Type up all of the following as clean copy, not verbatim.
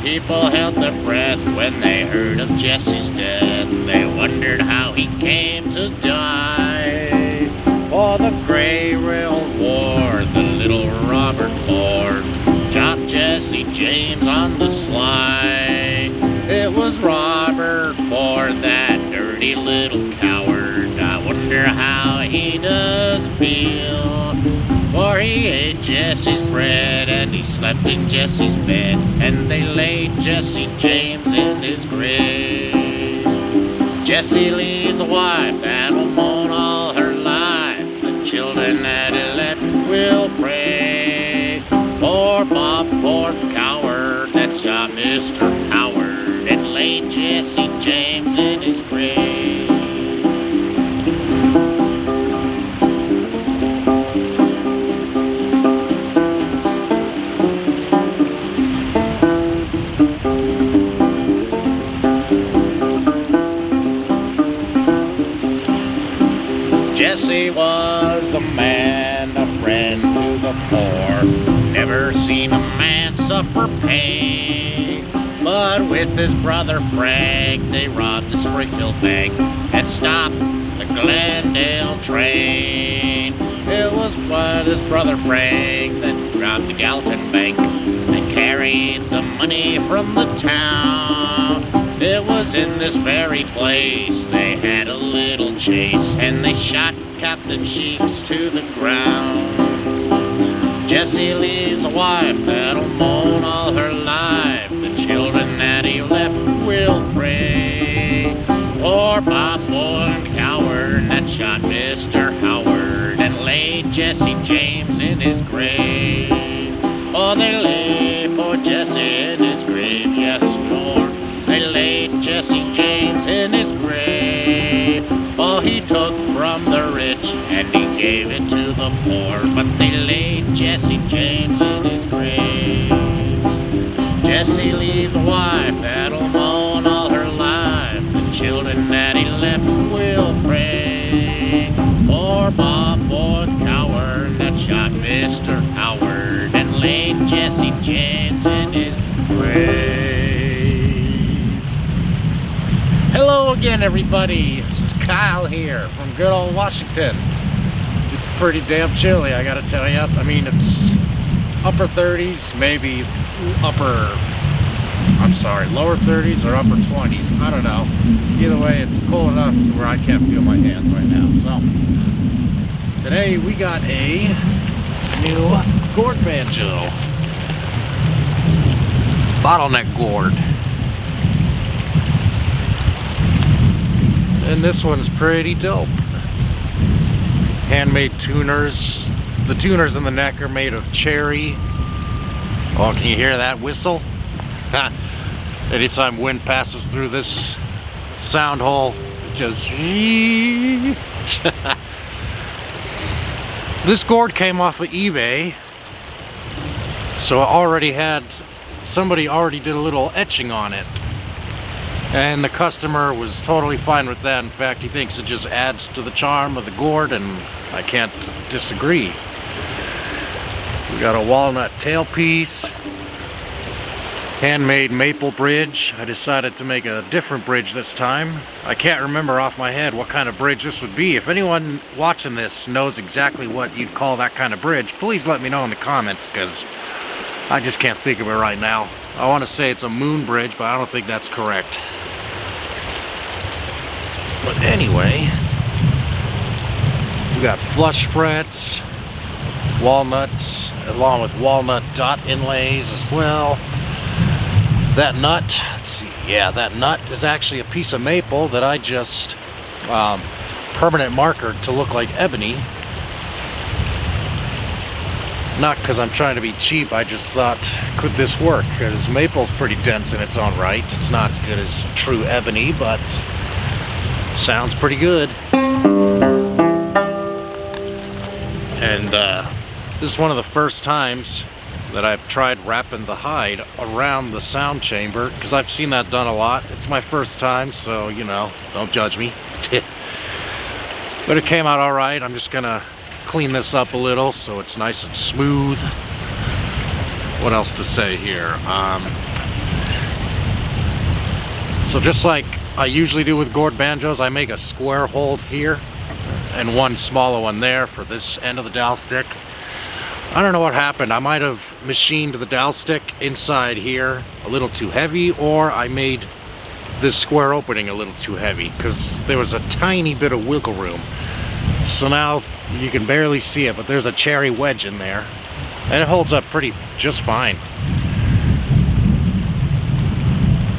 people held their breath when they heard of Jesse's death. They wondered how he came to die. For the Gray Rail War, the little Robert Ford chopped Jesse James on the sly. It was Robert Ford, that dirty little coward. I wonder how he does feel. For he ate Jesse's bread and he slept in Jesse's bed, and they laid Jesse James in his grave. Jesse leaves a wife that'll mourn all her life. The children that he left will pray. Poor Bob, poor coward that shot Mr. Howard and laid Jesse James in his grave. Jesse was a man, a friend to the poor. Never seen a man suffer pain. But with his brother Frank, they robbed the Springfield Bank and stopped the Glendale train. It was his brother Frank that robbed the Gallatin Bank and carried the money from the town. It was in this very place they had a little chase, and they shot Captain Sheets to the ground. Jesse leaves a wife that'll mourn all her life. The children that he left will pray. Poor Bob, poor coward that shot Mr. Howard and laid Jesse James in his grave. Oh, they laid poor Jesse in his grave, yes, Lord. They laid Jesse James in his grave. Oh, he took from the rich and he gave it to the poor, but they laid Jesse James in his grave. Jesse leaves a wife that'll mourn all her life. The children that he left will pray. Poor Bob, poor coward that shot Mr. Howard and laid Jesse James in his grave. Hello again, everybody. This is Kyle here from good old Washington. It's pretty damn chilly, I gotta tell you. I mean, it's upper 30s, maybe lower 30s or upper 20s. I don't know. Either way, it's cool enough where I can't feel my hands right now. So, today we got a new Gourd Banjo. Bottleneck Gourd. And this one's pretty dope. Handmade tuners. The tuners in the neck are made of cherry. Oh, can you hear that whistle? Anytime wind passes through this sound hole, it just... This gourd came off of eBay. So somebody already did a little etching on it. And the customer was totally fine with that. In fact, he thinks it just adds to the charm of the gourd, and I can't disagree. We got a walnut tailpiece, handmade maple bridge. I decided to make a different bridge this time. I can't remember off my head what kind of bridge this would be. If anyone watching this knows exactly what you'd call that kind of bridge, please let me know in the comments, because I just can't think of it right now. I want to say it's a moon bridge, but I don't think that's correct. But anyway, we got flush frets, walnuts, along with walnut dot inlays as well. That nut, let's see, yeah, that nut is actually a piece of maple that I just permanent markered to look like ebony. Not because I'm trying to be cheap, I just thought, could this work? Because maple's pretty dense in its own right. It's not as good as true ebony, but sounds pretty good. And this is one of the first times that I've tried wrapping the hide around the sound chamber, because I've seen that done a lot. It's my first time, so, you know, don't judge me. But it came out all right. I'm just gonna clean this up a little so it's nice and smooth. What else to say here? So just like I usually do with gourd banjos, I make a square hold here and one smaller one there for this end of the dowel stick. I don't know what happened. I might have machined the dowel stick inside here a little too heavy, or I made this square opening a little too heavy because there was a tiny bit of wiggle room. So now you can barely see it, but there's a cherry wedge in there and it holds up just fine.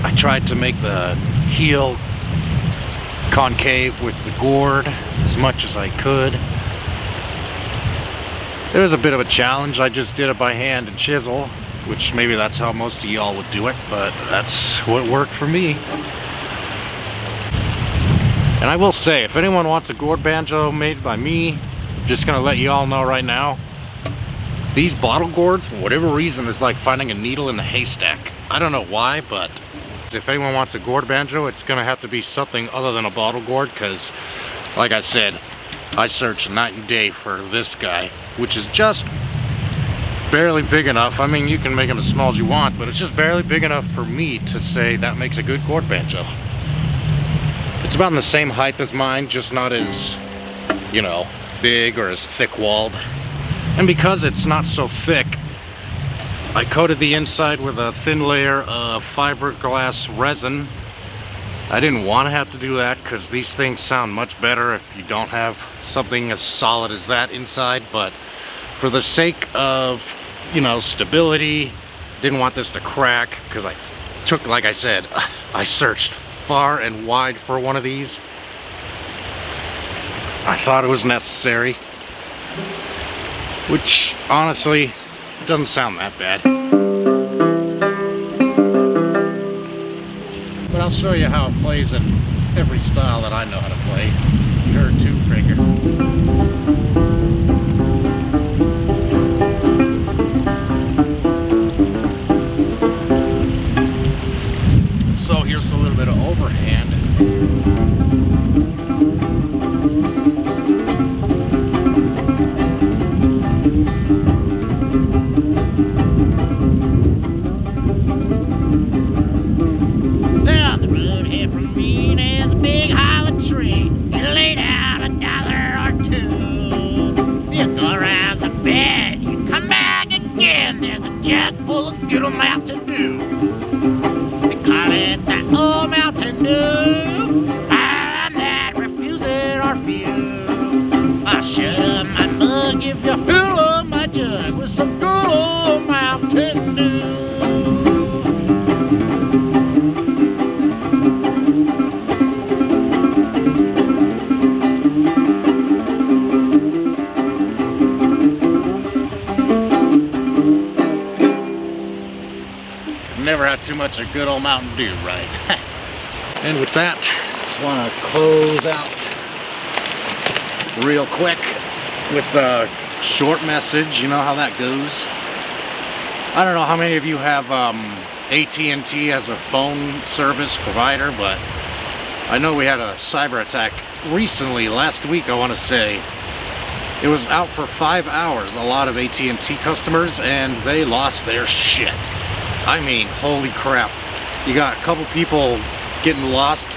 I tried to make the heel concave with the gourd as much as I could. It was a bit of a challenge. I just did it by hand and chisel, which maybe that's how most of y'all would do it, but that's what worked for me. And I will say, if anyone wants a gourd banjo made by me, I'm just gonna let you all know right now, these bottle gourds, for whatever reason, is like finding a needle in the haystack. I don't know why, but if anyone wants a gourd banjo, it's gonna have to be something other than a bottle gourd, because like I said, I searched night and day for this guy, which is just barely big enough. I mean, you can make them as small as you want, but it's just barely big enough for me to say that makes a good gourd banjo. It's about in the same height as mine, just not as, you know, big or as thick-walled. And because it's not so thick, I coated the inside with a thin layer of fiberglass resin. I didn't want to have to do that because these things sound much better if you don't have something as solid as that inside, but for the sake of, you know, stability, didn't want this to crack because like I said, I searched far and wide for one of these. I thought it was necessary, which honestly doesn't sound that bad. But I'll show you how it plays in every style that I know how to play. You heard two finger. So here's a little bit of overhand. Down the road here from me there's a big hollow tree. You lay down $1 or $2. You go around the bend, you come back again. There's a jug full of good old MountainDew. Call it that old MountainDew. I'm not refusing or few. I'll shut up my mug if you fill up my jug with some good old MountainDew. Never had too much of good old MountainDew, right? And with that, just want to close out real quick with the short message. You know how that goes. I don't know how many of you have AT&T as a phone service provider, but I know we had a cyber attack recently, last week I want to say. It was out for 5 hours, a lot of AT&T customers, and they lost their shit. I mean, holy crap. You got a couple people getting lost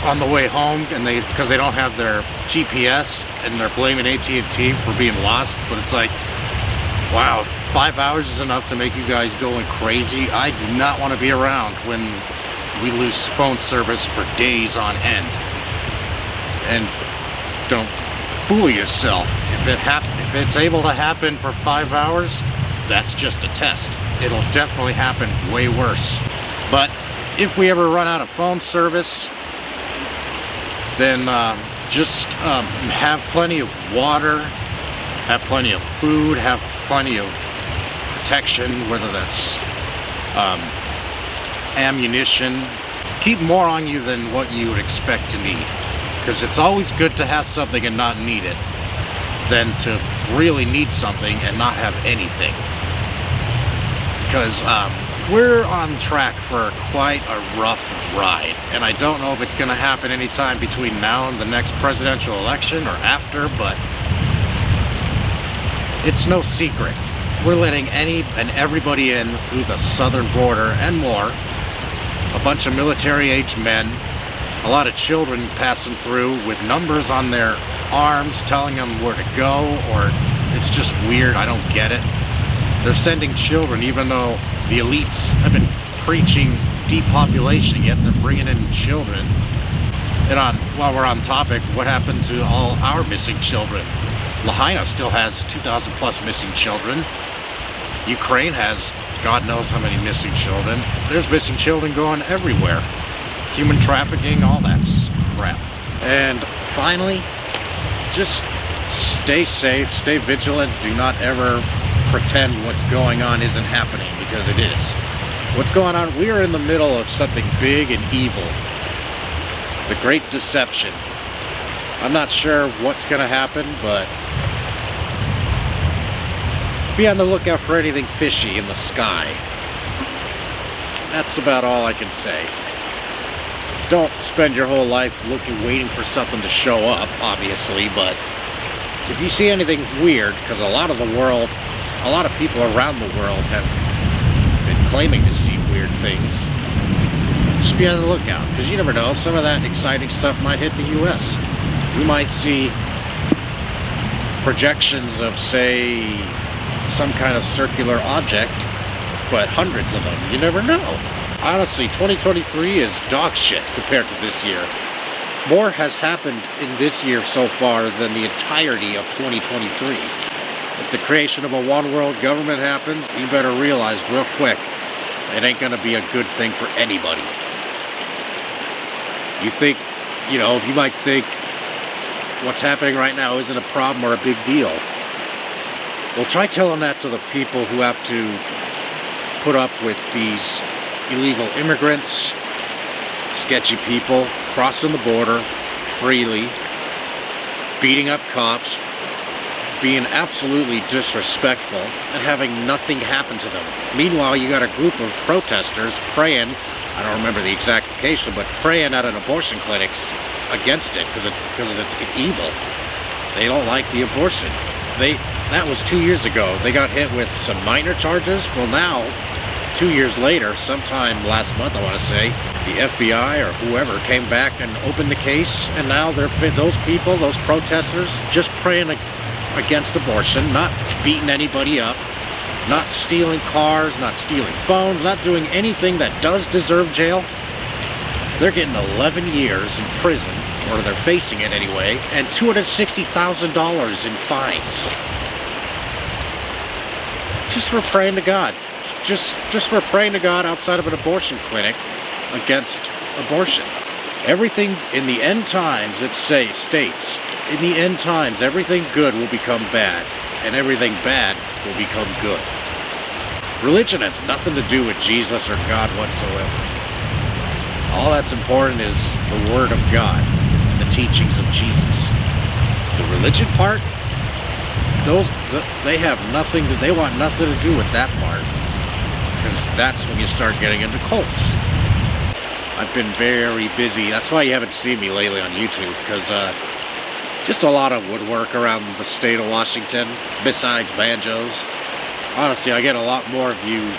on the way home and because they don't have their GPS and they're blaming AT&T for being lost, but it's like, wow, 5 hours is enough to make you guys going crazy. I do not want to be around when we lose phone service for days on end. And don't fool yourself. If it's able to happen for 5 hours, that's just a test. It'll definitely happen way worse. But if we ever run out of phone service, then just have plenty of water, have plenty of food, have plenty of protection, whether that's ammunition. Keep more on you than what you would expect to need, because it's always good to have something and not need it than to really need something and not have anything. Because we're on track for quite a rough ride, and I don't know if it's going to happen anytime between now and the next presidential election or after, but it's no secret. We're letting any and everybody in through the southern border and more, a bunch of military-aged men, a lot of children passing through with numbers on their arms telling them where to go, or it's just weird. I don't get it. They're sending children even though the elites have been preaching depopulation, yet they're bringing in children. And while we're on topic, what happened to all our missing children? Lahaina still has 2,000 plus missing children. Ukraine has God knows how many missing children. There's missing children going everywhere. Human trafficking, all that crap. And finally, just stay safe, stay vigilant. Do not ever pretend what's going on isn't happening, because it is. What's going on? We are in the middle of something big and evil. The Great Deception. I'm not sure what's going to happen, but be on the lookout for anything fishy in the sky. That's about all I can say. Don't spend your whole life waiting for something to show up, obviously, but if you see anything weird, because a lot of people around the world have been claiming to see weird things, just be on the lookout, because you never know, some of that exciting stuff might hit the US. You might see projections of, say, some kind of circular object, but hundreds of them. You never know. Honestly, 2023 is dog shit compared to this year. More has happened in this year so far than the entirety of 2023. If the creation of a one-world government happens, you better realize real quick, it ain't gonna be a good thing for anybody. You might think what's happening right now isn't a problem or a big deal. Well, try telling that to the people who have to put up with these illegal immigrants, sketchy people crossing the border freely, beating up cops, being absolutely disrespectful, and having nothing happen to them. Meanwhile, you got a group of protesters praying, I don't remember the exact location, but praying at an abortion clinics against it because it's evil. They don't like the abortion. That was 2 years ago. They got hit with some minor charges. Well, now, 2 years later, sometime last month, I want to say, the FBI or whoever came back and opened the case, and now those people, those protesters, just praying against abortion, not beating anybody up, not stealing cars, not stealing phones, not doing anything that does deserve jail. They're getting 11 years in prison, or they're facing it anyway, and $260,000 in fines. Just for praying to God. Just for praying to God outside of an abortion clinic against abortion. Everything in the end times, it states, in the end times, everything good will become bad, and everything bad will become good. Religion has nothing to do with Jesus or God whatsoever. All that's important is the Word of God and the teachings of Jesus. The religion part, they want nothing to do with that part, because that's when you start getting into cults. I've been very busy. That's why you haven't seen me lately on YouTube, because just a lot of woodwork around the state of Washington, besides banjos. Honestly, I get a lot more of you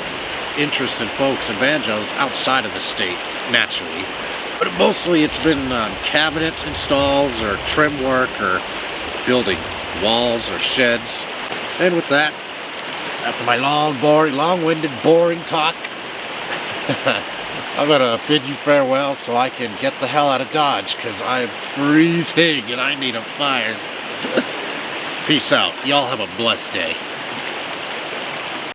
interested folks in banjos outside of the state, naturally. But mostly it's been cabinet installs or trim work or building walls or sheds. And with that, after my long-winded, boring talk, I'm gonna bid you farewell so I can get the hell out of Dodge, because I'm freezing and I need a fire. Peace out. Y'all have a blessed day.